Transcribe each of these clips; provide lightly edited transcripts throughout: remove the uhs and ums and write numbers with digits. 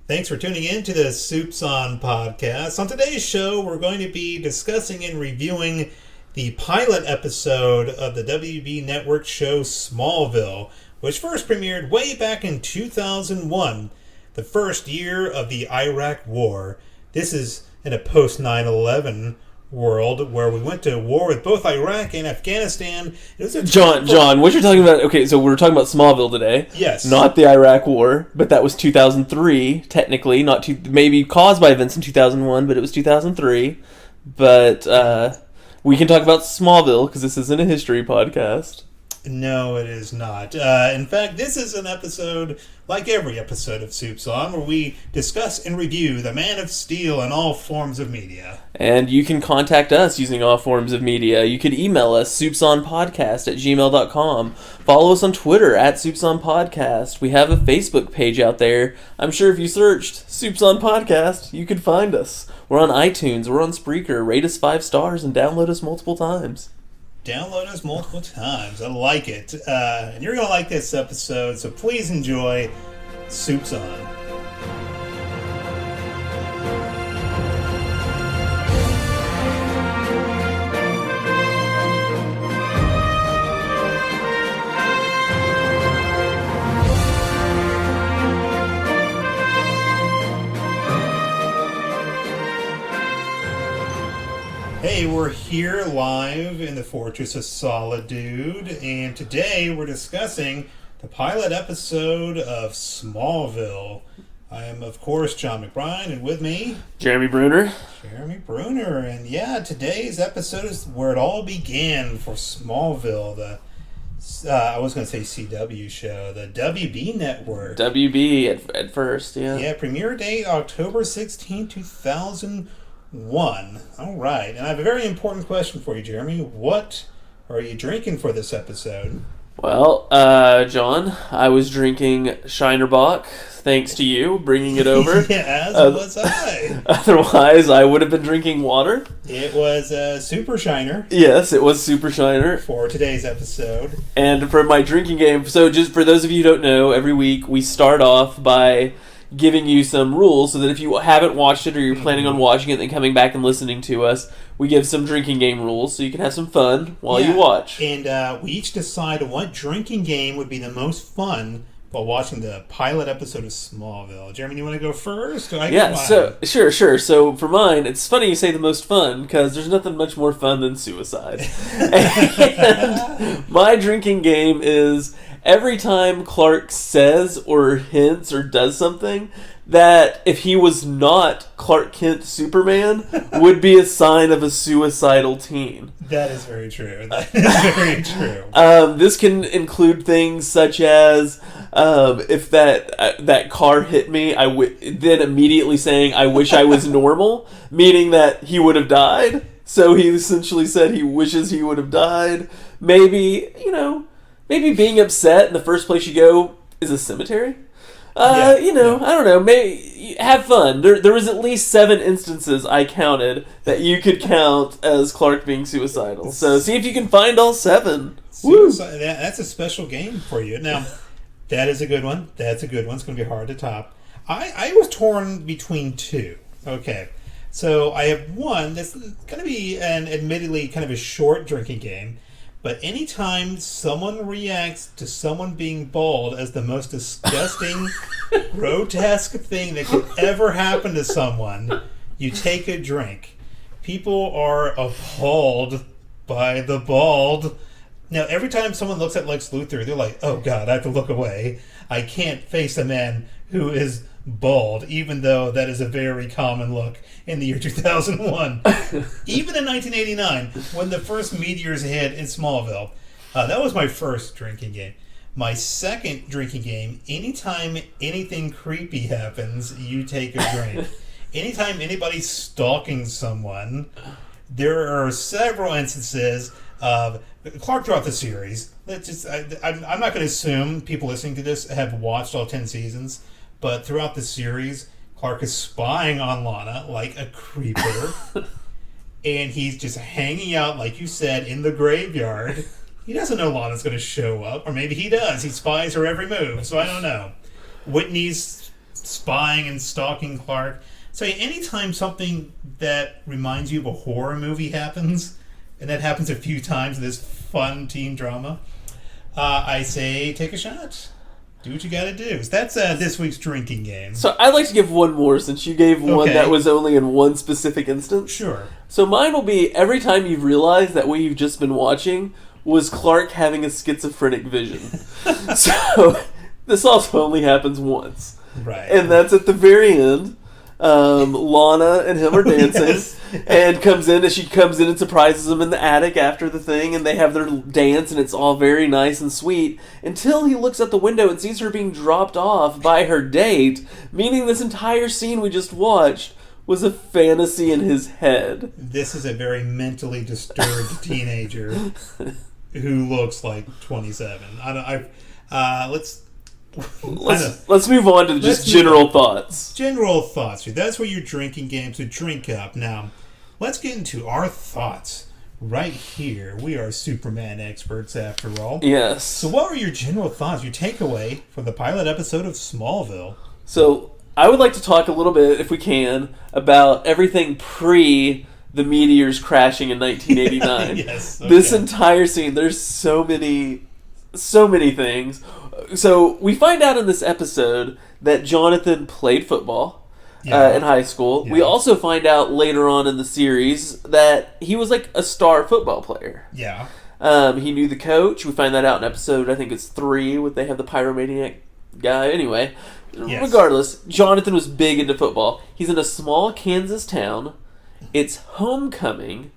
Thanks for tuning in to the Supes On podcast. On today's show, we're going to be discussing and reviewing the pilot episode of the WB Network show Smallville, which first premiered way back in 2001, the first year of the Iraq War. This is in a post 9/11 world where we went to war with both Iraq and Afghanistan. It was John, what you're talking about? Okay, so we're talking about Smallville today. Yes, not the Iraq War, but that was 2003 technically. Maybe caused by events in 2001, but it was 2003. But we can talk about Smallville because this isn't a history podcast. No, it is not. In fact, this is an episode, like every episode of Supes On, where we discuss and review the Man of Steel in all forms of media. And you can contact us using all forms of media. You could email us, soupsonpodcast@gmail.com. Follow us on Twitter, @soupsonpodcast. We have a Facebook page out there. I'm sure if you searched Supes On Podcast, you could find us. We're on iTunes, we're on Spreaker. Rate us 5 stars and download us multiple times. Download us multiple times. I like it. And you're going to like this episode, so please enjoy Supes On. Hey, we're here live in the Fortress of Solidude, and today we're discussing the pilot episode of Smallville. I am, of course, John McBride, and with me, Jeremy Bruner. And yeah, today's episode is where it all began for Smallville, I was going to say CW show, the WB Network. WB at first, yeah. Yeah, premiere date October 16, 2001. All right, and I have a very important question for you, Jeremy. What are you drinking for this episode? Well, John, I was drinking Shinerbach, thanks to you bringing it over. Yeah, as was I. Otherwise, I would have been drinking water. It was Super Shiner. Yes, it was Super Shiner. For today's episode. And for my drinking game, so just for those of you who don't know, every week we start off by giving you some rules so that if you haven't watched it or you're planning on watching it and then coming back and listening to us, we give some drinking game rules so you can have some fun while you watch. And we each decide what drinking game would be the most fun while watching the pilot episode of Smallville. Jeremy, you want to go first? So sure. So for mine, it's funny you say the most fun because there's nothing much more fun than suicide. And my drinking game is every time Clark says or hints or does something that if he was not Clark Kent Superman would be a sign of a suicidal teen. That is very true. This can include things such as if that car hit me, then immediately saying, I wish I was normal, meaning that he would have died. So he essentially said he wishes he would have died. Maybe being upset and the first place you go is a cemetery. I don't know. Maybe have fun. There was at least 7 instances I counted that you could count as Clark being suicidal. So see if you can find all 7. That's a special game for you. Now, that is a good one. It's going to be hard to top. I was torn between 2. Okay. So I have one that's going to be an admittedly kind of a short drinking game. But anytime someone reacts to someone being bald as the most disgusting, grotesque thing that could ever happen to someone, you take a drink. People are appalled by the bald. Now, every time someone looks at Lex Luthor, they're like, oh God, I have to look away. I can't face a man who is bald, even though that is a very common look in the year 2001. Even in 1989, when the first meteors hit in Smallville, that was my first drinking game. My second drinking game, anytime anything creepy happens, you take a drink. Anytime anybody's stalking someone, there are several instances of Clark throughout the series. I'm not going to assume people listening to this have watched all 10 seasons, but throughout the series, Clark is spying on Lana like a creeper, and he's just hanging out, like you said, in the graveyard. He doesn't know Lana's going to show up, or maybe he does. He spies her every move, so I don't know. Whitney's spying and stalking Clark. So anytime something that reminds you of a horror movie happens, and that happens a few times in this fun teen drama, I say take a shot. Do what you gotta do. So that's this week's drinking game. So I'd like to give one more, since you gave one that was only in one specific instance. Sure. So mine will be every time you've realized that what you've just been watching was Clark having a schizophrenic vision. So this also only happens once. Right. And that's at the very end. Lana and him are dancing, Yes. and she comes in and surprises him in the attic after the thing, and they have their dance, and it's all very nice and sweet, until he looks out the window and sees her being dropped off by her date, meaning this entire scene we just watched was a fantasy in his head. This is a very mentally disturbed teenager who looks like 27. Let's move on to just general thoughts. General thoughts. That's what your drinking games to drink up. Now, let's get into our thoughts right here. We are Superman experts, after all. Yes. So what were your general thoughts, your takeaway from the pilot episode of Smallville? So I would like to talk a little bit, if we can, about everything pre the meteors crashing in 1989. Yes. Okay. This entire scene, there's so many things. So we find out in this episode that Jonathan played football in high school. Yeah. We also find out later on in the series that he was like a star football player. Yeah. He knew the coach. We find that out in episode, I think it's 3, where they have the pyromaniac guy. Anyway, regardless, Jonathan was big into football. He's in a small Kansas town. It's homecoming,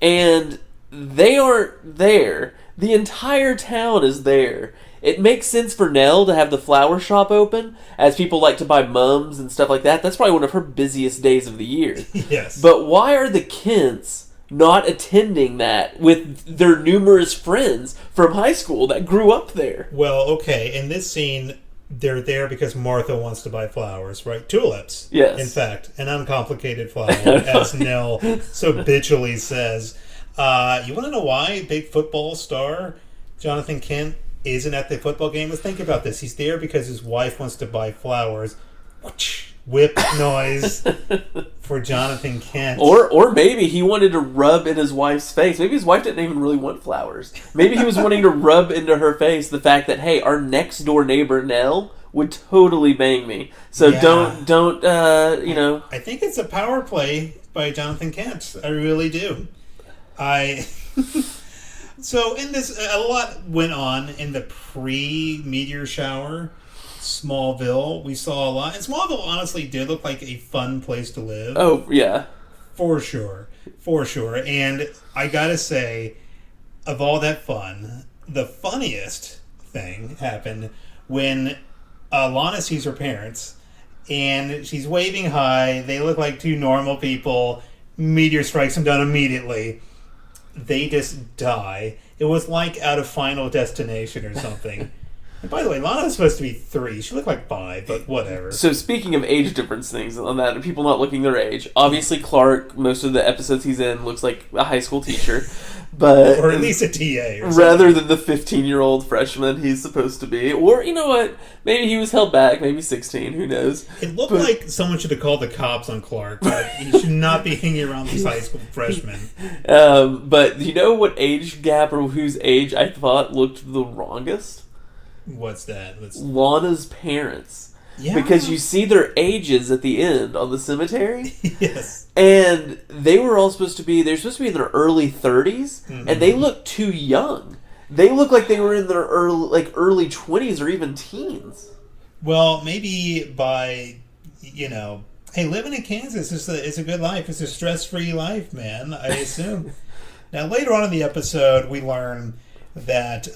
and they aren't there. The entire town is there. It makes sense for Nell to have the flower shop open, as people like to buy mums and stuff like that. That's probably one of her busiest days of the year. Yes. But why are the Kents not attending that with their numerous friends from high school that grew up there? Well, okay, in this scene, they're there because Martha wants to buy flowers, right? Tulips. Yes. In fact, an uncomplicated flower, as Nell so bitchily says. You want to know why big football star Jonathan Kent isn't at the football game? Let's think about this. He's there because his wife wants to buy flowers. Whip noise for Jonathan Kent. Or maybe he wanted to rub in his wife's face. Maybe his wife didn't even really want flowers. Maybe he was wanting to rub into her face the fact that, hey, our next door neighbor Nell would totally bang me. So don't I think it's a power play by Jonathan Kent. I really do. So in this, a lot went on in the pre-meteor shower Smallville. We saw a lot, and Smallville honestly did look like a fun place to live. Oh yeah, for sure. And I gotta say, of all that fun, the funniest thing happened when Lana sees her parents, and she's waving hi. They look like two normal people. Meteor strikes them down immediately. They just die. It was like out of Final Destination or something. And by the way, Lana was supposed to be 3. She looked like 5, but whatever. So speaking of age difference things on that, people not looking their age, obviously Clark, most of the episodes he's in, looks like a high school teacher. But or at least a TA. Or rather than the 15-year-old freshman he's supposed to be. Or, you know what, maybe he was held back, maybe 16, who knows. It looked like someone should have called the cops on Clark, but he should not be hanging around these high school freshmen. But you know what age gap or whose age I thought looked the wrongest? What's that? Lana's parents. Yeah. Because you see their ages at the end on the cemetery. Yes. And they were all supposed to be in their early 30s, and they look too young. They look like they were in their early 20s or even teens. Well, maybe by, hey, living in Kansas is a good life. It's a stress-free life, man, I assume. Now, later on in the episode, we learn that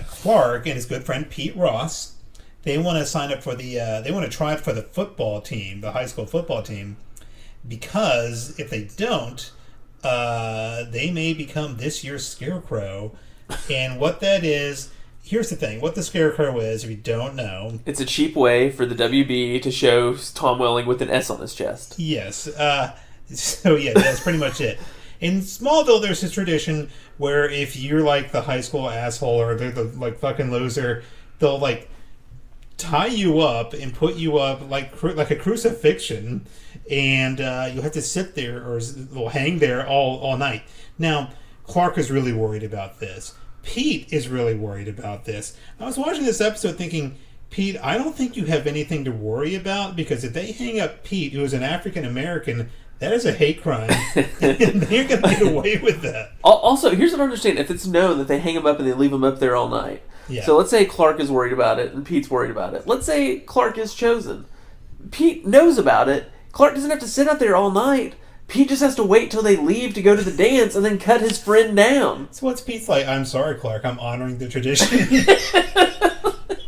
Clark and his good friend Pete Ross, they want to sign up for they want to try it for the football team, the high school football team, because if they don't, they may become this year's Scarecrow. And what that is, here's the thing, what the Scarecrow is, if you don't know. It's a cheap way for the WB to show Tom Welling with an S on his chest. Yes. So, yeah, that's pretty much it. In Smallville, there's this tradition where if you're like the high school asshole or they're the fucking loser, they'll tie you up and put you up like a crucifixion, and you have to sit there or hang there all night. Now, Clark is really worried about this. Pete is really worried about this. I was watching this episode thinking, Pete, I don't think you have anything to worry about, because if they hang up Pete, who is an African American, that is a hate crime, and they're going to get away with that. Also, here's what I understand. If it's known that they hang him up and they leave him up there all night, so let's say Clark is worried about it and Pete's worried about it. Let's say Clark is chosen. Pete knows about it. Clark doesn't have to sit out there all night. Pete just has to wait till they leave to go to the dance and then cut his friend down. So what's Pete's like? I'm sorry, Clark. I'm honoring the tradition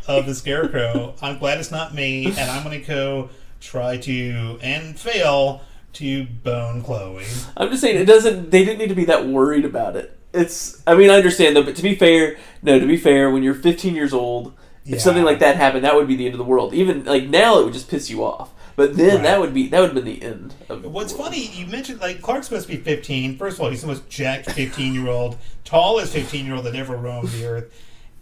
of the Scarecrow. I'm glad it's not me, and I'm going to go try to, and fail, to bone Chloe. I'm just saying, they didn't need to be that worried about it. I understand though, but to be fair, when you're 15 years old, if something like that happened, that would be the end of the world. Even like now, it would just piss you off. But then that would have been the end of the What's world. funny, you mentioned like Clark's supposed to be 15. First of all, he's the most jacked 15-year-old, tallest 15-year-old that ever roamed the earth.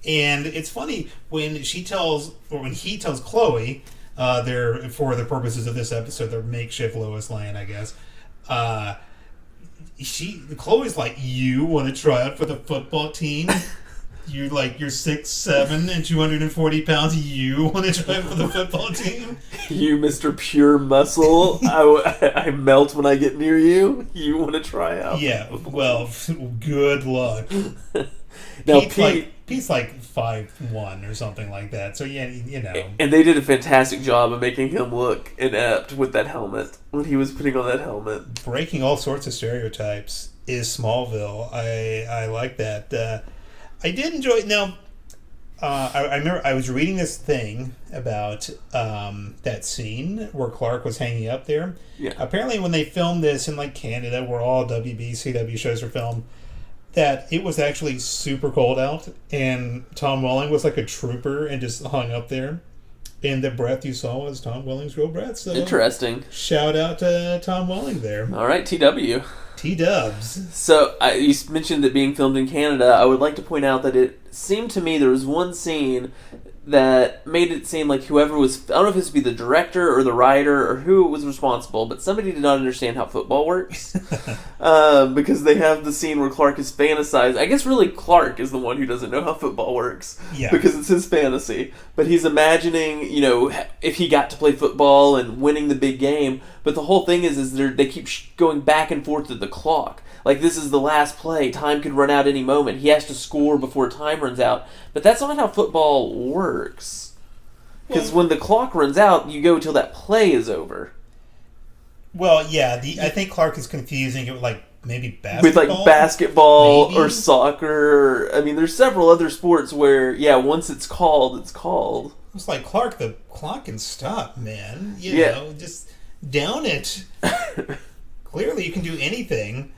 And it's funny when he tells Chloe, they're, for the purposes of this episode, they're makeshift Lois Lane, I guess. Chloe's like, you want to try out for the football team? You're 6'7" and 240 pounds. You want to try out for the football team? You, Mr. Pure Muscle, I melt when I get near you. You want to try out? Yeah. Well, good luck. Now Pete's like 5'1" or something like that. So yeah, you know. And they did a fantastic job of making him look inept with that helmet when he was putting on that helmet. Breaking all sorts of stereotypes is Smallville. I like that. I did enjoy it. Now, I remember I was reading this thing about that scene where Clark was hanging up there. Yeah. Apparently, when they filmed this in like Canada, where all WB, CW shows are filmed, that it was actually super cold out, and Tom Welling was like a trooper and just hung up there. And the breath you saw was Tom Welling's real breath. So interesting. Shout out to Tom Welling there. All right, TW. T-dubs. So, you mentioned it being filmed in Canada. I would like to point out that it seemed to me there was one scene that made it seem like whoever was, I don't know if this would be the director or the writer or who was responsible, but somebody did not understand how football works. Because they have the scene where Clark is fantasizing. I guess really Clark is the one who doesn't know how football works. Yeah. Because it's his fantasy. But he's imagining, if he got to play football and winning the big game. But the whole thing is they keep going back and forth to the clock. Like, this is the last play. Time could run out any moment. He has to score before time runs out. But that's not how football works. Because when the clock runs out, you go until that play is over. Well, yeah. I think Clark is confusing it with, like, maybe basketball? With, like, basketball maybe? Or soccer. I mean, there's several other sports where, once it's called, it's called. It's like, Clark, the clock can stop, man. You know, just down it. Clearly, you can do anything.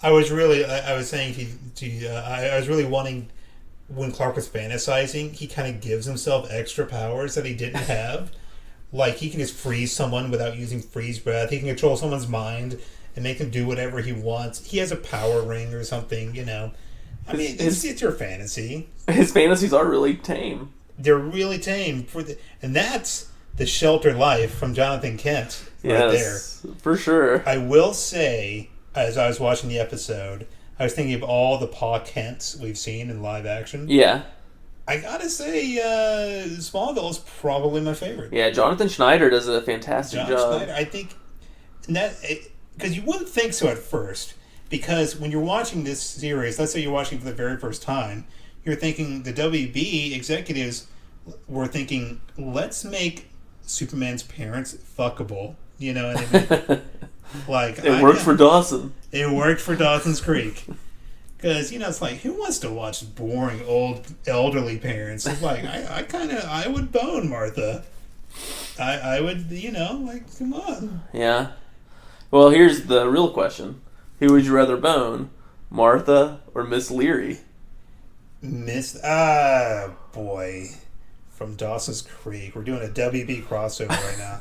I was saying to you, I was really wanting, when Clark was fantasizing, he kind of gives himself extra powers that he didn't have. Like, he can just freeze someone without using freeze breath. He can control someone's mind and make them do whatever he wants. He has a power ring or something, I mean, it's your fantasy. His fantasies are really tame. They're really tame. And that's the sheltered life from Jonathan Kent right there. For sure. I will say, as I was watching the episode, I was thinking of all the Pa Kents we've seen in live action. Yeah. I gotta say, Smallville is probably my favorite. Yeah, Jonathan Schneider does a fantastic job. Schneider, I think, because you wouldn't think so at first, because when you're watching this series, let's say you're watching for the very first time, you're thinking the WB executives were thinking, let's make Superman's parents fuckable. You know what I mean? Like, it worked for Dawson. It worked for Dawson's Creek. Because, it's like, who wants to watch boring, old, elderly parents? It's like, I would bone Martha. I would, like, come on. Yeah. Well, here's the real question. Who would you rather bone, Martha or Miss Leary? Boy. From Dawson's Creek. We're doing a WB crossover right now.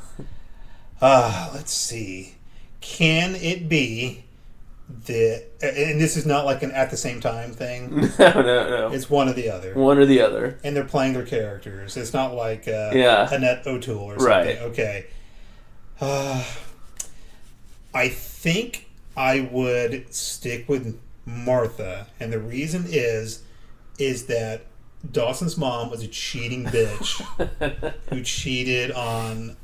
Let's see. Can it be and this is not like an at the same time thing. No. It's one or the other. One or the other. And they're playing their characters. It's not like Yeah. Annette O'Toole or something. Right. Okay. I think I would stick with Martha, and the reason is that Dawson's mom was a cheating bitch who cheated on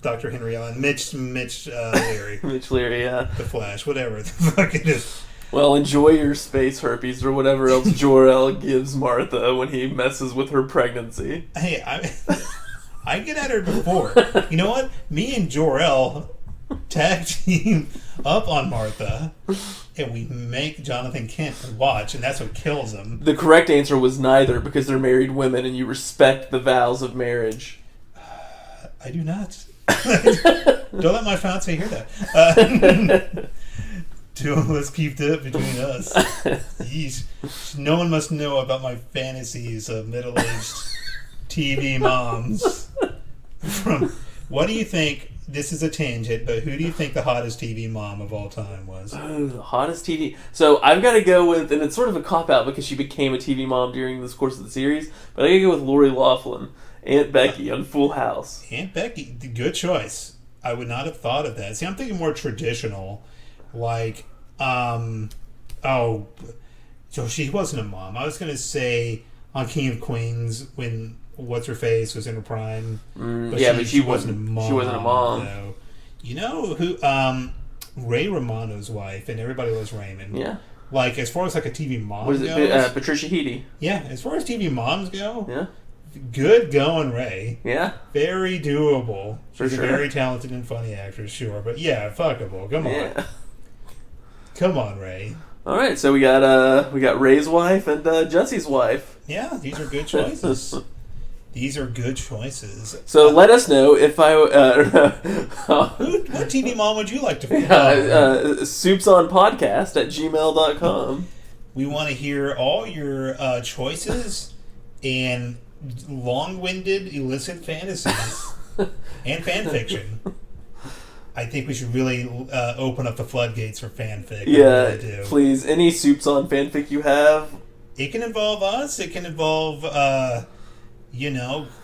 Dr. Henry Allen, Mitch Leary. Mitch Leary, yeah. The Flash, whatever the fuck it is. Well, enjoy your space herpes or whatever else Jor-El gives Martha when he messes with her pregnancy. Hey, I get at her before. You know what? Me and Jor-El tag team up on Martha, and we make Jonathan Kent watch, and that's what kills him. The correct answer was neither, because they're married women and you respect the vows of marriage. I do not. Don't let my fiance hear that. Let's keep that between us. Yeesh. No one must know about my fantasies of middle-aged TV moms. What do you think? This is a tangent, but who do you think the hottest TV mom of all time was? Oh, the hottest TV. So I've got to go with, and it's sort of a cop-out because she became a TV mom during this course of the series, but I got to go with Lori Loughlin, Aunt Becky on Full House. Aunt Becky, good choice. I would not have thought of that. See, I'm thinking more traditional, like, so she wasn't a mom. I was going to say on King of Queens when What's-Her-Face was in her prime. But she wasn't a mom. She wasn't a mom. Though. You know who, Ray Romano's wife, and Everybody Loves Raymond. Yeah. Like, as far as like a TV mom goes. Patricia Heady. Yeah, as far as TV moms go. Yeah. Good going, Ray. Yeah. Very doable. She's a very talented and funny actress, sure. But yeah, fuckable. Come on. Yeah. Come on, Ray. All right, so we got Ray's wife and Jesse's wife. Yeah, these are good choices. These are good choices. So let us know if I... what TV mom would you like to follow? soupsonpodcast@gmail.com. We want to hear all your choices and long-winded, illicit fantasies and fan fiction. I think we should really open up the floodgates for fanfic. Yeah, really please. Any Supes On fanfic you have? It can involve us. It can involve,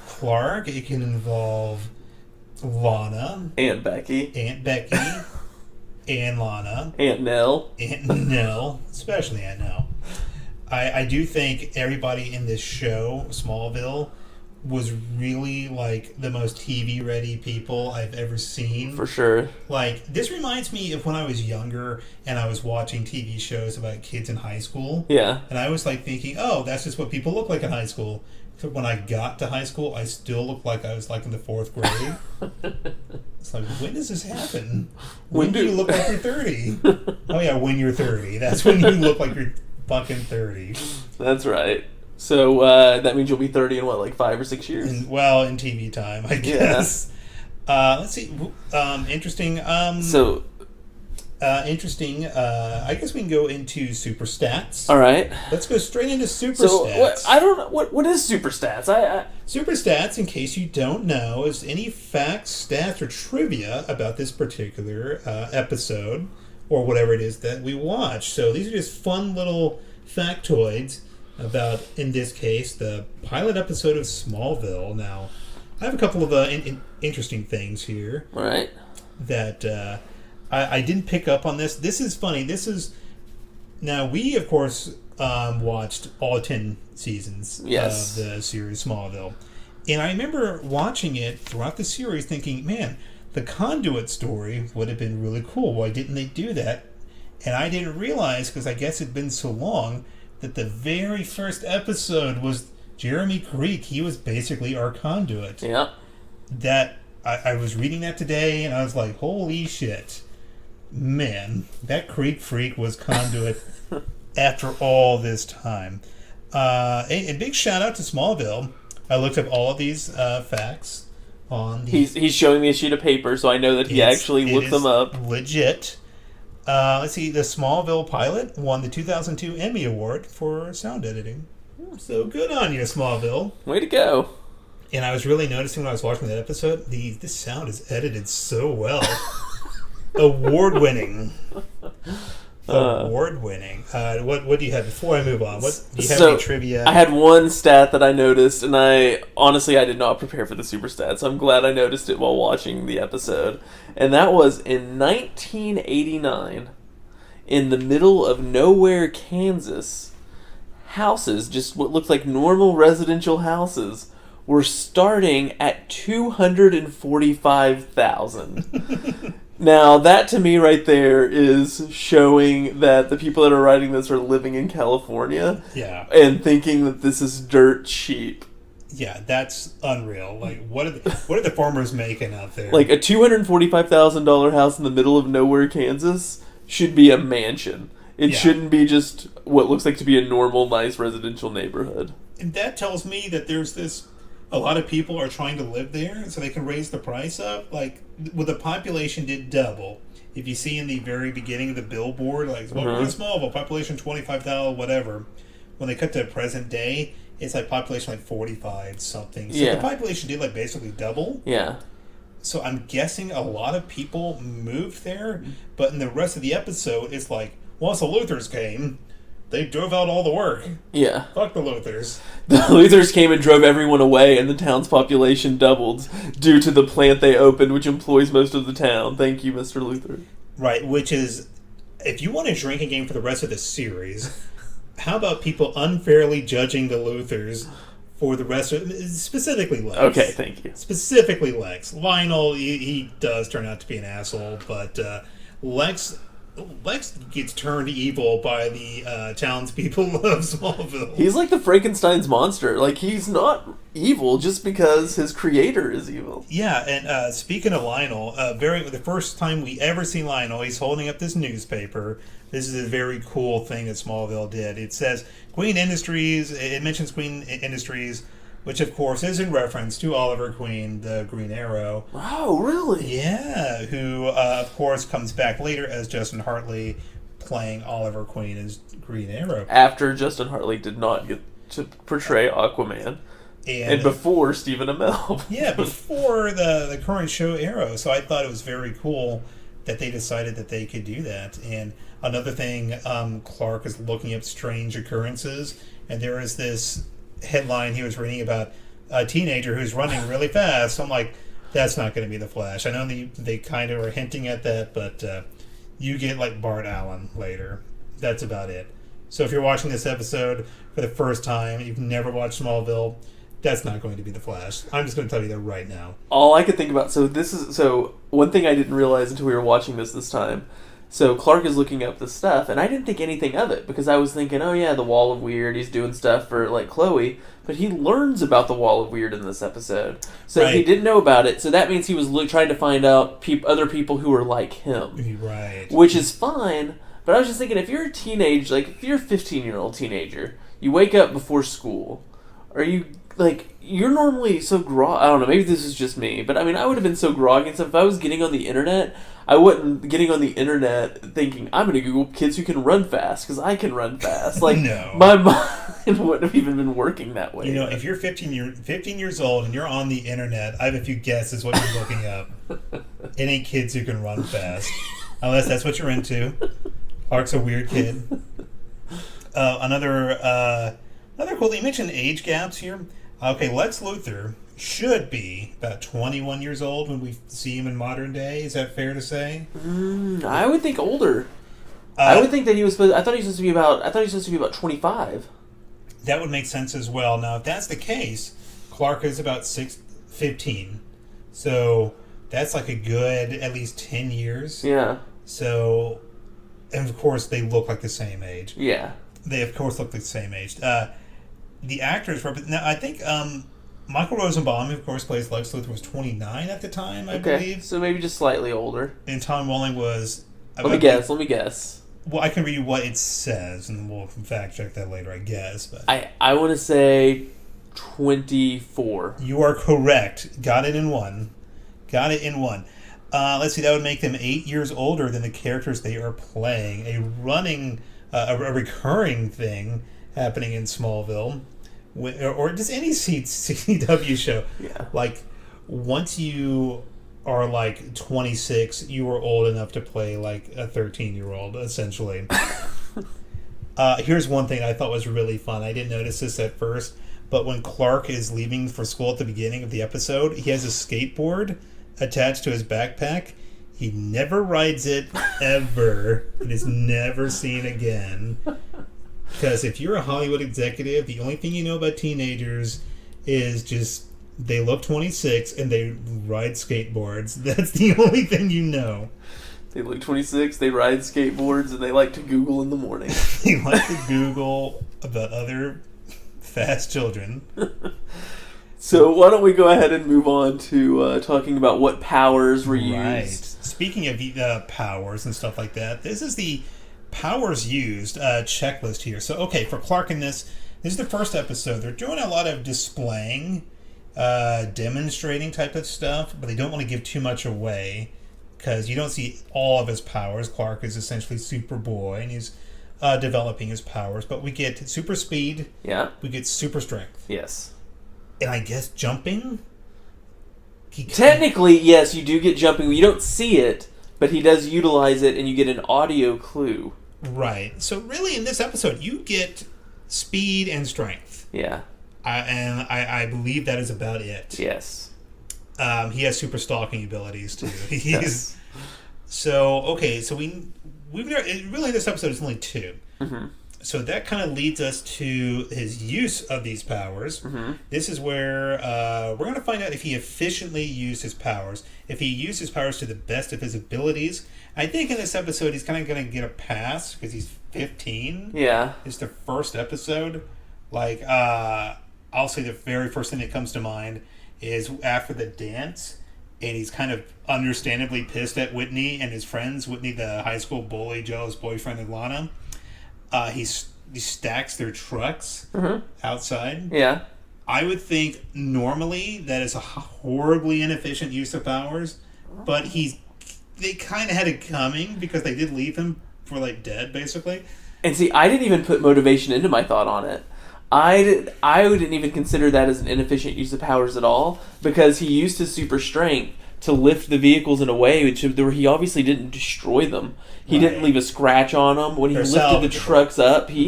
Clark. It can involve Lana. Aunt Becky. And Lana. Aunt Nell. Especially Aunt Nell. I do think everybody in this show, Smallville, was really like the most TV ready people I've ever seen. For sure. Like, this reminds me of when I was younger and I was watching TV shows about kids in high school. Yeah. And I was like thinking, oh, that's just what people look like in high school. So when I got to high school, I still looked like I was like in the 4th grade. It's like, when does this happen? When do you look like you're 30? Oh yeah, when you're 30. That's when you look like you're fucking 30. That's right. So that means you'll be 30 in what, like 5 or 6 years? In TV time, I guess. Yeah. Let's see. Interesting. Interesting. I guess we can go into super stats. All right. Let's go straight into super stats. I don't know what is super stats. Super stats, in case you don't know, is any facts, stats, or trivia about this particular episode or whatever it is that we watch. So these are just fun little factoids about, in this case, the pilot episode of Smallville. Now, I have a couple of interesting things here. All right. That I didn't pick up on this. This is funny. Now, we, of course, watched all 10 seasons of the series Smallville. And I remember watching it throughout the series thinking, man, the conduit story would have been really cool. Why didn't they do that? And I didn't realize, because I guess it'd been so long, that the very first episode was Jeremy Creek. He was basically our conduit. Yeah. That I was reading that today, and I was like, holy shit. Man, that Creek freak was conduit after all this time. A big shout out to Smallville. I looked up all of these facts on the... He's showing me a sheet of paper, so I know that he actually looked them up. Legit. Let's see, the Smallville pilot won the 2002 Emmy Award for sound editing. So good on you, Smallville. Way to go. And I was really noticing when I was watching that episode, this sound is edited so well. Award-winning. Award-winning. What do you have before I move on? What do you have? So, any trivia? I had one stat that I noticed, and I did not prepare for the super stat, so I'm glad I noticed it while watching the episode. And that was in 1989, in the middle of nowhere, Kansas, houses, just what looked like normal residential houses, were starting at $245,000. Now, that to me right there is showing that the people that are writing this are living in California. Yeah. And thinking that this is dirt cheap. Yeah, that's unreal. Like, what are the farmers making out there? Like, a $245,000 house in the middle of nowhere, Kansas, should be a mansion. It shouldn't be just what looks like to be a normal, nice residential neighborhood. And that tells me that there's a lot of people are trying to live there, so they can raise the price up. Like, well, the population did double. If you see in the very beginning of the billboard, like, welcome to Smallville, population 25,000, whatever. When they cut to present day, it's like population like 45 something. So the population did like basically double. Yeah. So I'm guessing a lot of people moved there, but in the rest of the episode, it's like, once the Luthers came, they drove out all the work. Yeah. Fuck the Luthers. The Luthers came and drove everyone away, and the town's population doubled due to the plant they opened, which employs most of the town. Thank you, Mr. Luther. Right, which is, if you want a drinking game for the rest of the series, how about people unfairly judging the Luthers for the rest of, specifically Lex. Okay, thank you. Specifically Lex. Lionel, he does turn out to be an asshole, but Lex gets turned evil by the townspeople of Smallville. He's like the Frankenstein's monster. Like, he's not evil just because his creator is evil. Yeah, and speaking of Lionel, the first time we ever see Lionel, he's holding up this newspaper. This is a very cool thing that Smallville did. It says Queen Industries. It mentions Queen Industries, which of course is in reference to Oliver Queen, the Green Arrow. Oh, really? Yeah, who of course comes back later as Justin Hartley playing Oliver Queen as Green Arrow. After Justin Hartley did not get to portray Aquaman. And before Stephen Amell. Yeah, before the current show Arrow. So I thought it was very cool that they decided that they could do that. And another thing, Clark is looking up strange occurrences, and there is this headline he was reading about a teenager who's running really fast. So I'm like, that's not going to be the Flash. I know they kind of are hinting at that, but you get like Bart Allen later. That's about it. So if you're watching this episode for the first time, you've never watched Smallville, that's not going to be the Flash. I'm just going to tell you that right now. All I could think about, so one thing I didn't realize until we were watching this time. So Clark is looking up this stuff, and I didn't think anything of it, because I was thinking, oh yeah, the Wall of Weird, he's doing stuff for, like, Chloe, but he learns about the Wall of Weird in this episode. So He didn't know about it, so that means he was trying to find out other people who are like him. Right. Which is fine, but I was just thinking, if you're a teenage, like, if you're a 15-year-old teenager, you wake up before school, are you... Like, you're normally so I don't know, maybe this is just me, but I mean, I would have been so groggy and stuff. If I was getting on the internet, I wouldn't getting on the internet thinking, I'm going to Google kids who can run fast, because I can run fast. Like, no. My mind wouldn't have even been working that way. You know, if you're 15 years old and you're on the internet, I have a few guesses what you're looking up. It ain't kids who can run fast. Unless that's what you're into. Clark's a weird kid. Another cool thing, you mentioned age gaps here. Okay, Lex Luthor should be about 21 years old when we see him in modern day. Is that fair to say? I would think older. I would think that I thought he was supposed to be about 25. That would make sense as well. Now, if that's the case, Clark is about 15. So that's like a good at least 10 years. Yeah. So, and of course, they look like the same age. Yeah. They, of course, look the same age. The actors... Now, I think Michael Rosenbaum, who, of course, plays Lex Luthor, was 29 at the time, I believe. So maybe just slightly older. And Tom Welling was... Let me guess. Well, I can read you what it says, and we'll fact-check that later, I guess. But I want to say 24. You are correct. Got it in one. Let's see, that would make them 8 years older than the characters they are playing. A recurring thing happening in Smallville, or just any CW show. Yeah. Like, once you are like 26, you were old enough to play like a 13-year-old, essentially. Here's one thing I thought was really fun. I didn't notice this at first, but when Clark is leaving for school at the beginning of the episode, he has a skateboard attached to his backpack. He never rides it, ever. It is never seen again. Because if you're a Hollywood executive, the only thing you know about teenagers is just they look 26 and they ride skateboards. That's the only thing you know. They look 26, they ride skateboards, and they like to Google in the morning. They like to Google about other fast children. So why don't we go ahead and move on to talking about what powers were used. Right. Speaking of powers and stuff like that, this is the powers used checklist here. So, okay, for Clark in this is the first episode. They're doing a lot of displaying, demonstrating type of stuff, but they don't want to give too much away because you don't see all of his powers. Clark is essentially Superboy, and he's developing his powers. But we get super speed. Yeah. We get super strength. Yes. And I guess jumping? Technically, yes, you do get jumping. You don't see it, but he does utilize it, and you get an audio clue. Right. So really, in this episode, you get speed and strength. Yeah. I believe that is about it. Yes. He has super stalking abilities, too. Yes. So, okay, so we've really, this episode is only 2. Mm-hmm. So that kind of leads us to his use of these powers. Mm-hmm. This is where we're going to find out if he efficiently used his powers, if he used his powers to the best of his abilities. I think in this episode he's kind of going to get a pass because he's 15. Yeah. It's the first episode. Like, I'll say the very first thing that comes to mind is after the dance, and he's kind of understandably pissed at Whitney and his friends. Whitney, the high school bully, jealous boyfriend of Lana. He stacks their trucks outside. Yeah. I would think normally that is a horribly inefficient use of powers, but they kind of had it coming because they did leave him for like dead, basically. And see, I didn't even put motivation into my thought on it. I didn't even consider that as an inefficient use of powers at all because he used his super strength to lift the vehicles in a way where he obviously didn't destroy them. He didn't leave a scratch on them. When he lifted the trucks up, he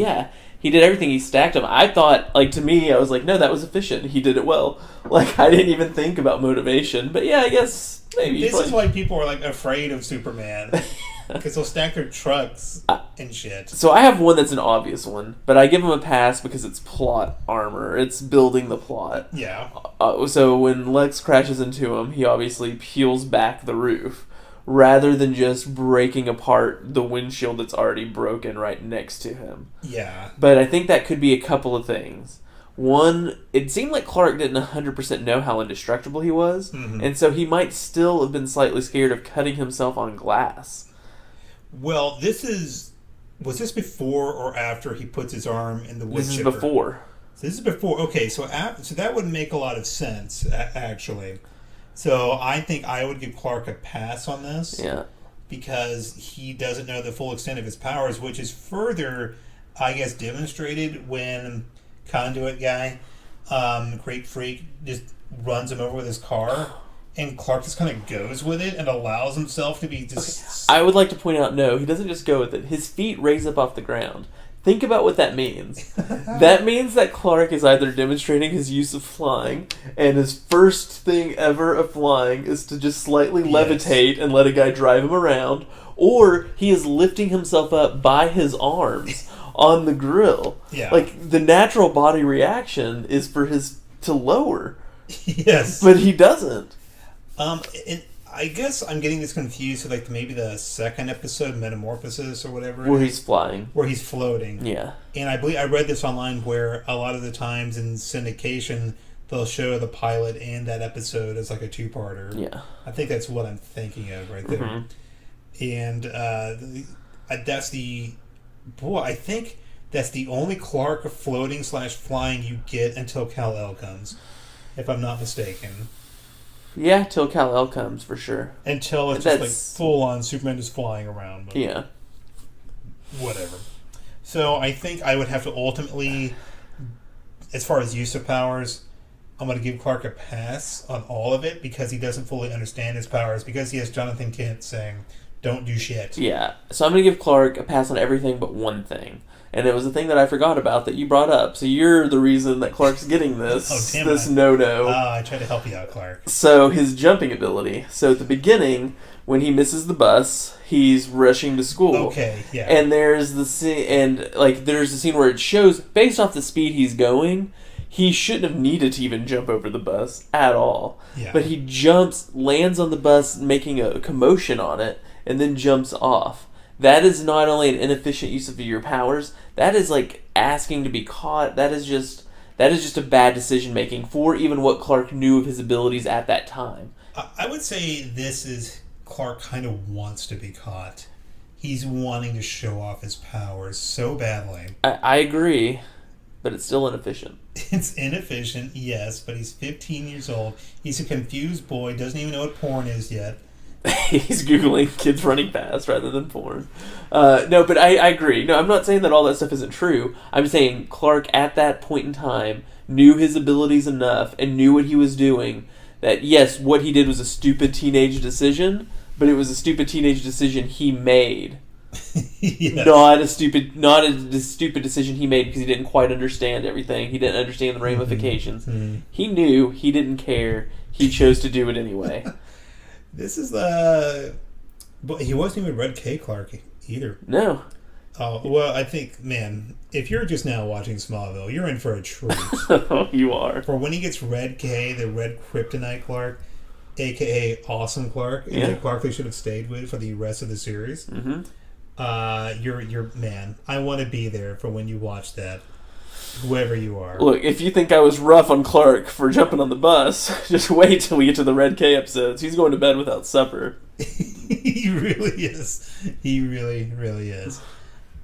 did everything. He stacked them. I thought, like, to me, I was like, no, that was efficient. He did it well. Like, I didn't even think about motivation. But yeah, I guess maybe. This is why people are, like, afraid of Superman. Because they'll stack their trucks and shit. So I have one that's an obvious one, but I give him a pass because it's plot armor. It's building the plot. Yeah. So when Lex crashes into him, he obviously peels back the roof rather than just breaking apart the windshield that's already broken right next to him. Yeah. But I think that could be a couple of things. One, it seemed like Clark didn't 100% know how indestructible he was, and so he might still have been slightly scared of cutting himself on glass. Well, was this before or after he puts his arm in the wood This is chipper? before. So this is before. Okay, so that would make a lot of sense, actually. So I think I would give Clark a pass on this. Yeah. Because he doesn't know the full extent of his powers, which is further, I guess, demonstrated when Conduit Guy, Creep Freak, just runs him over with his car. And Clark just kind of goes with it and allows himself to be just... Okay. I would like to point out, no, he doesn't just go with it. His feet raise up off the ground. Think about what that means. That means that Clark is either demonstrating his use of flying, and his first thing ever of flying is to just slightly levitate and let a guy drive him around, or he is lifting himself up by his arms on the grill. Yeah. Like, the natural body reaction is for his to lower. Yes. But he doesn't. And I guess I'm getting this confused with, like, maybe the second episode, Metamorphosis or whatever. Where he's flying. Where he's floating. Yeah. And I believe I read this online where a lot of the times in syndication, they'll show the pilot and that episode as, like, a two-parter. Yeah. I think that's what I'm thinking of right there. Mm-hmm. And that's the... Boy, I think that's the only Clark floating/flying you get until Kal-El comes, if I'm not mistaken. Yeah, till Kal-El comes, for sure. Until it's just like full-on Superman just flying around. But yeah. Whatever. So I think I would have to ultimately, as far as use of powers, I'm going to give Clark a pass on all of it because he doesn't fully understand his powers, because he has Jonathan Kent saying, don't do shit. Yeah. So I'm going to give Clark a pass on everything but one thing. And it was a thing that I forgot about that you brought up. So you're the reason that Clark's getting this no-no. I tried to help you out, Clark. So his jumping ability. So at the beginning, when he misses the bus, he's rushing to school. Okay, yeah. And there's the scene, there's the scene where it shows, based off the speed he's going, he shouldn't have needed to even jump over the bus at all. Yeah. But he jumps, lands on the bus, making a commotion on it, and then jumps off. That is not only an inefficient use of your powers, that is like asking to be caught. That is just a bad decision making for even what Clark knew of his abilities at that time. I would say this is Clark kind of wants to be caught. He's wanting to show off his powers so badly. I agree, but it's still inefficient. It's inefficient, yes, but he's 15 years old. He's a confused boy, doesn't even know what porn is yet. He's Googling kids running fast rather than porn. No, but I agree. No, I'm not saying that all that stuff isn't true. I'm saying Clark, at that point in time, knew his abilities enough and knew what he was doing that, yes, what he did was a stupid teenage decision, but it was a stupid teenage decision he made. Yes. Not a stupid decision he made because he didn't quite understand everything. He didn't understand the ramifications. Mm-hmm. He knew. He didn't care. He chose to do it anyway. This is but he wasn't even Red K Clark either. No. Oh, well, I think, man, if you're just now watching Smallville, you're in for a treat. Oh, you are. For when he gets Red K, the Red Kryptonite Clark, a.k.a. Awesome Clark, and the Clark they should have stayed with for the rest of the series. Mm-hmm. You're man. I want to be there for when you watch that. Whoever you are. Look, if you think I was rough on Clark for jumping on the bus, just wait till we get to the Red K episodes. He's going to bed without supper. He really is. He really, really is.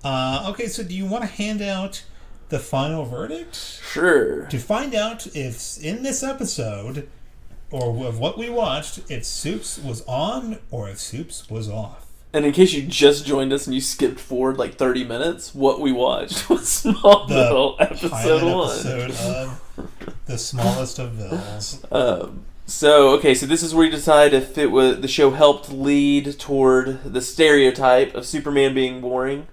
Okay, so do you want to hand out the final verdict? Sure. To find out if in this episode, or of what we watched, if Supes was on or if Supes was off. And in case you just joined us and you skipped forward like 30 minutes, what we watched was Smallville episode 1. Episode of The Smallest of Villes. So this is where you decide if the show helped lead toward the stereotype of Superman being boring.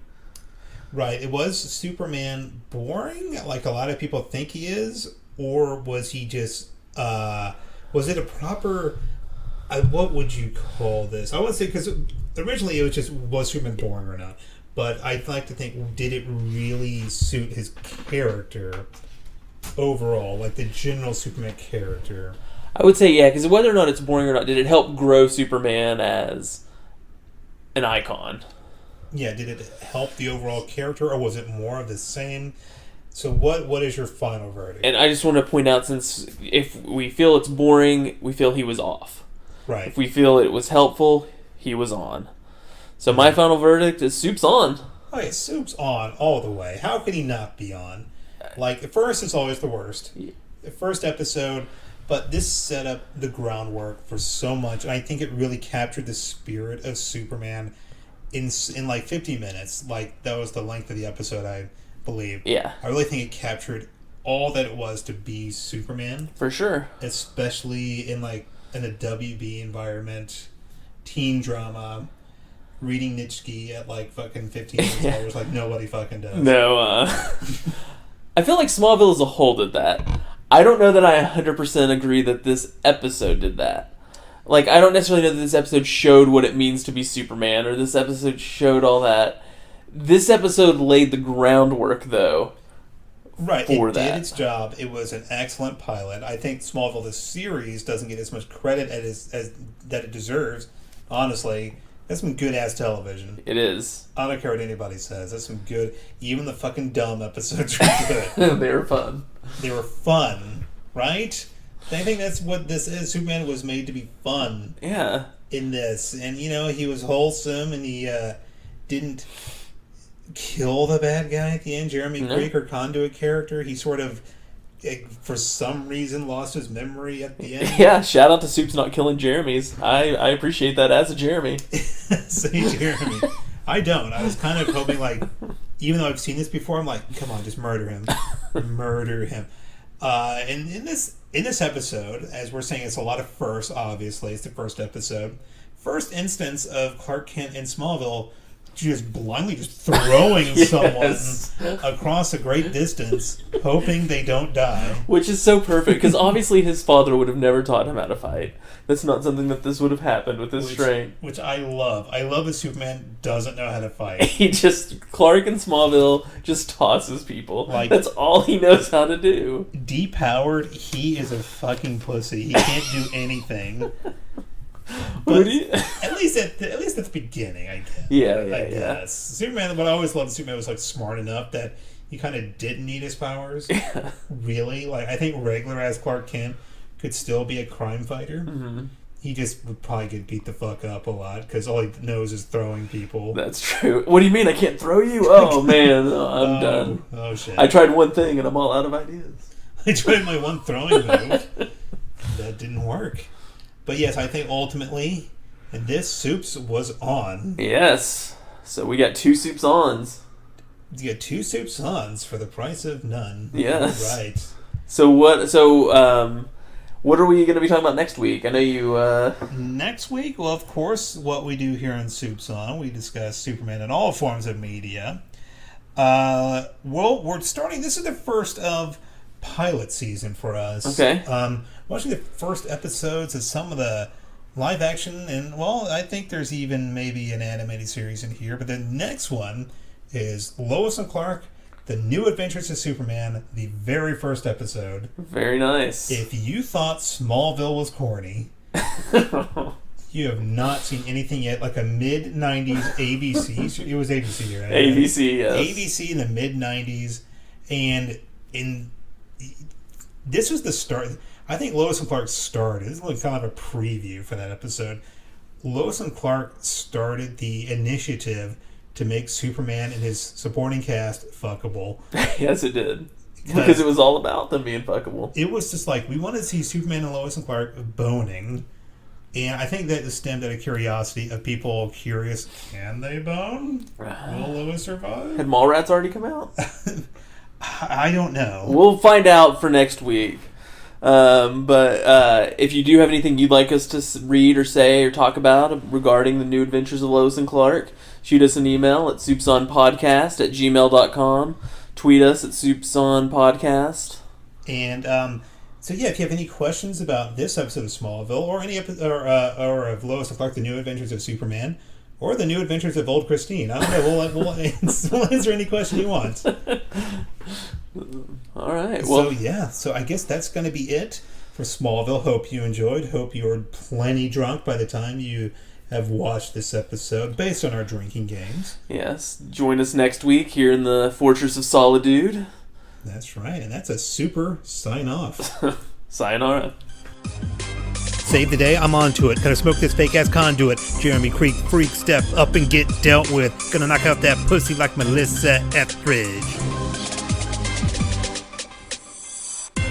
Right. It was Superman boring, like a lot of people think he is, or was he just was it a proper what would you call this? I would say, because originally it was just, was Superman boring or not? But I'd like to think, did it really suit his character overall, like the general Superman character? I would say yeah, because whether or not it's boring or not, did it help grow Superman as an icon? Yeah, did it help the overall character, or was it more of the same? So what is your final verdict? And I just want to point out, since if we feel it's boring, we feel he was off. Right. If we feel it was helpful, he was on. So my final verdict is Supes on. Oh yeah, Supes on all the way. How could he not be on? Like, at first, it's always the worst. The first episode, but this set up the groundwork for so much, and I think it really captured the spirit of Superman in like 50 minutes. Like, that was the length of the episode, I believe. Yeah. I really think it captured all that it was to be Superman. For sure. Especially in a WB environment, teen drama, reading Nietzsche at like fucking 15 years old, like nobody fucking does. No, I feel like Smallville as a whole did that. I don't know that I 100% agree that this episode did that. Like, I don't necessarily know that this episode showed what it means to be Superman, or this episode showed all that. This episode laid the groundwork, though. Right, it did its job. It was an excellent pilot. I think Smallville, the series, doesn't get as much credit as that it deserves. Honestly, that's some good-ass television. It is. I don't care what anybody says. That's some good... Even the fucking dumb episodes were good. They were fun. They were fun, right? I think that's what this is. Superman was made to be fun. Yeah. In this. And, he was wholesome, and he didn't kill the bad guy at the end. Jeremy Creek, or Conduit character, he sort of, for some reason, lost his memory at the end. Yeah, shout out to Supes not killing Jeremy's. I appreciate that as a Jeremy. Say Jeremy. I don't. I was kind of hoping, even though I've seen this before, I'm like, come on, just murder him. Murder him. And in this episode, as we're saying, it's a lot of firsts. Obviously, it's the first episode, first instance of Clark Kent in Smallville just blindly just throwing someone across a great distance, hoping they don't die. Which is so perfect, because obviously his father would have never taught him how to fight. That's not something that this would have happened with his strength. Which I love. I love that Superman doesn't know how to fight. Clark in Smallville just tosses people. Like, that's all he knows how to do. Depowered, he is a fucking pussy. He can't do anything. But at least at the beginning, I guess. I guess. Superman. What I always loved, Superman was like smart enough that he kind of didn't need his powers. Yeah. Really, like I think regular as Clark Kent could still be a crime fighter. Mm-hmm. He just would probably get beat the fuck up a lot because all he knows is throwing people. That's true. What do you mean I can't throw you? Oh man, I'm done. Oh shit! I tried one thing and I'm all out of ideas. I tried my one throwing move. That didn't work. But yes, I think ultimately, and this Supes was on. Yes. So we got 2 Supes Ons. You get 2 Supes Ons for the price of none. Yes. Right. So what are we going to be talking about next week? I know you... Next week, well, of course, what we do here on Supes On, we discuss Superman in all forms of media. Well, we're starting... This is the first of pilot season for us. Okay. Watching the first episodes of some of the live action, and well, I think there's even maybe an animated series in here, but the next one is Lois and Clark, The New Adventures of Superman, the very first episode. Very nice. If you thought Smallville was corny, you have not seen anything yet, like a mid-90s ABC. It was ABC, right? ABC, yes. ABC in the mid-90s, and this was the start... I think Lois and Clark started. This is like kind of a preview for that episode. Lois and Clark started the initiative to make Superman and his supporting cast fuckable. Yes, it did. Because it was all about them being fuckable. It was just like, we wanted to see Superman and Lois and Clark boning. And I think that stemmed out of curiosity of people curious, can they bone? Will Lois survive? Had Mallrats already come out? I don't know. We'll find out for next week. But if you do have anything you'd like us to read or say or talk about regarding the New Adventures of Lois and Clark, shoot us an email at soupsonpodcast@gmail.com. Tweet us at soupsonpodcast. And so yeah, if you have any questions about this episode of Smallville or any or of Lois and Clark, The New Adventures of Superman, or The New Adventures of Old Christine, I don't know. We'll answer any question you want. All right. Well, so I guess that's going to be it for Smallville. Hope you enjoyed. Hope you're plenty drunk by the time you have watched this episode based on our drinking games. Yes. Join us next week here in the Fortress of Solidude. That's right. And that's a super sign-off. Sayonara. Save the day, I'm onto it. Gonna smoke this fake-ass conduit. Jeremy Creek, freak, step up and get dealt with. Gonna knock out that pussy like Melissa Etheridge.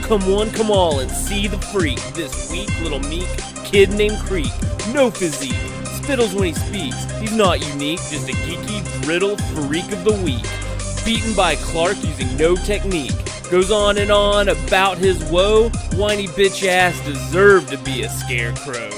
Come all, and see the freak. This weak little meek kid named Creek. No physique. Spittles when he speaks. He's not unique, just a geeky, brittle freak of the week. Beaten by Clark using no technique. Goes on and on about his woe. Whiny bitch ass deserved to be a scarecrow.